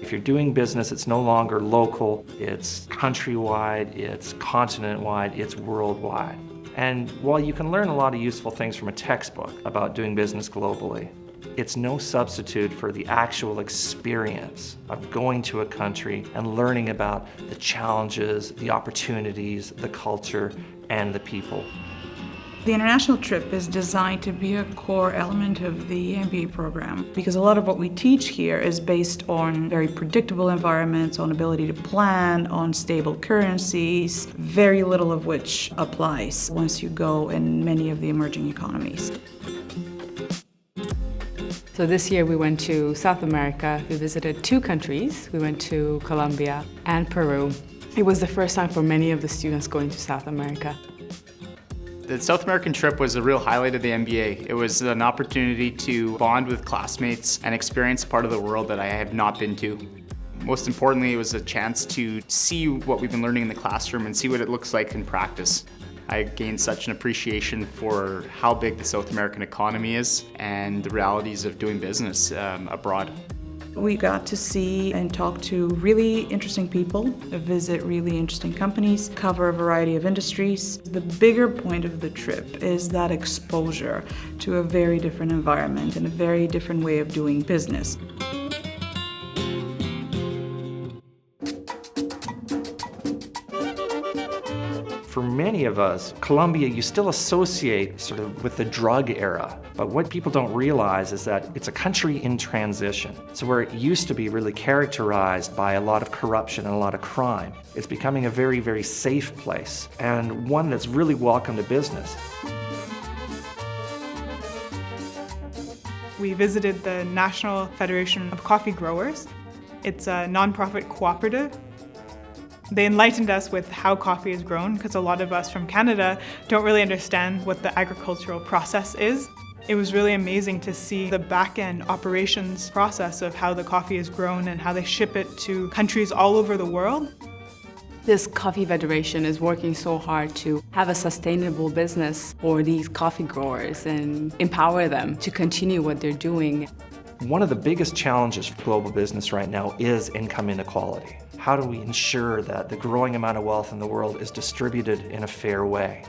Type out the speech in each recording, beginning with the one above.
If you're doing business, it's no longer local, it's countrywide, it's continent-wide, it's worldwide. And while you can learn a lot of useful things from a textbook about doing business globally, it's no substitute for the actual experience of going to a country and learning about the challenges, the opportunities, the culture, and the people. The international trip is designed to be a core element of the MBA program because a lot of what we teach here is based on very predictable environments, on ability to plan, on stable currencies, very little of which applies once you go in many of the emerging economies. So this year we went to South America. We visited 2 countries. We went to Colombia and Peru. It was the first time for many of the students going to South America. The South American trip was a real highlight of the MBA. It was an opportunity to bond with classmates and experience a part of the world that I have not been to. Most importantly, it was a chance to see what we've been learning in the classroom and see what it looks like in practice. I gained such an appreciation for how big the South American economy is and the realities of doing business abroad. We got to see and talk to really interesting people, visit really interesting companies, cover a variety of industries. The bigger point of the trip is that exposure to a very different environment and a very different way of doing business. For many of us, Colombia, you still associate sort of with the drug era. But what people don't realize is that it's a country in transition. So where it used to be really characterized by a lot of corruption and a lot of crime, it's becoming a very, very safe place and one that's really welcome to business. We visited the National Federation of Coffee Growers. It's a nonprofit cooperative. They enlightened us with how coffee is grown because a lot of us from Canada don't really understand what the agricultural process is. It was really amazing to see the back-end operations process of how the coffee is grown and how they ship it to countries all over the world. This coffee federation is working so hard to have a sustainable business for these coffee growers and empower them to continue what they're doing. One of the biggest challenges for global business right now is income inequality. How do we ensure that the growing amount of wealth in the world is distributed in a fair way?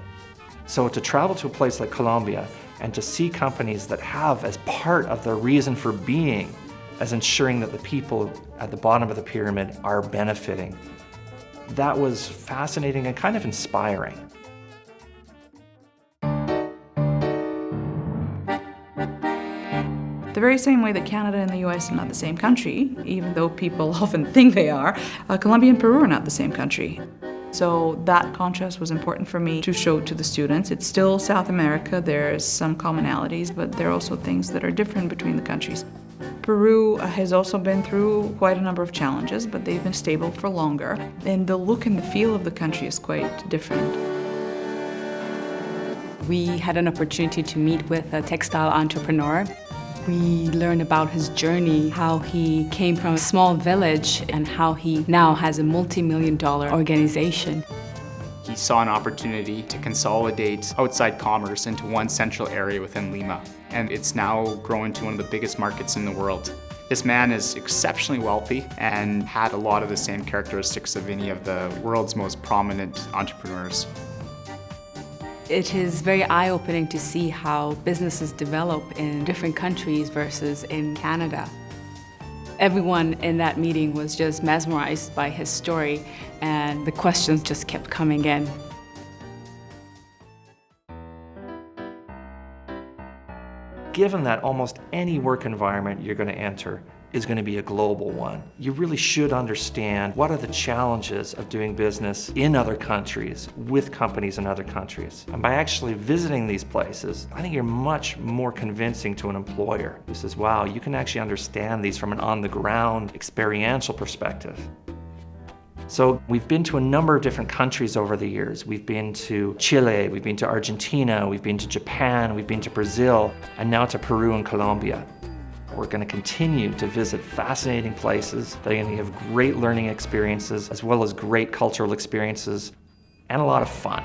So to travel to a place like Colombia and to see companies that have as part of their reason for being as ensuring that the people at the bottom of the pyramid are benefiting, that was fascinating and kind of inspiring. The very same way that Canada and the US are not the same country, even though people often think they are, Colombia and Peru are not the same country. So that contrast was important for me to show to the students. It's still South America, there's some commonalities, but there are also things that are different between the countries. Peru has also been through quite a number of challenges, but they've been stable for longer. And the look and the feel of the country is quite different. We had an opportunity to meet with a textile entrepreneur. We learned about his journey, how he came from a small village and how he now has a multi-million-dollar organization. He saw an opportunity to consolidate outside commerce into one central area within Lima, and it's now grown to one of the biggest markets in the world. This man is exceptionally wealthy and had a lot of the same characteristics of any of the world's most prominent entrepreneurs. It is very eye-opening to see how businesses develop in different countries versus in Canada. Everyone in that meeting was just mesmerized by his story, and the questions just kept coming in. Given that almost any work environment you're going to enter is going to be a global one, you really should understand what are the challenges of doing business in other countries with companies in other countries. And by actually visiting these places, I think you're much more convincing to an employer who says, wow, you can actually understand these from an on-the-ground experiential perspective. So we've been to a number of different countries over the years. We've been to Chile, we've been to Argentina, we've been to Japan, we've been to Brazil, and now to Peru and Colombia. We're going to continue to visit fascinating places that are going to have great learning experiences as well as great cultural experiences and a lot of fun.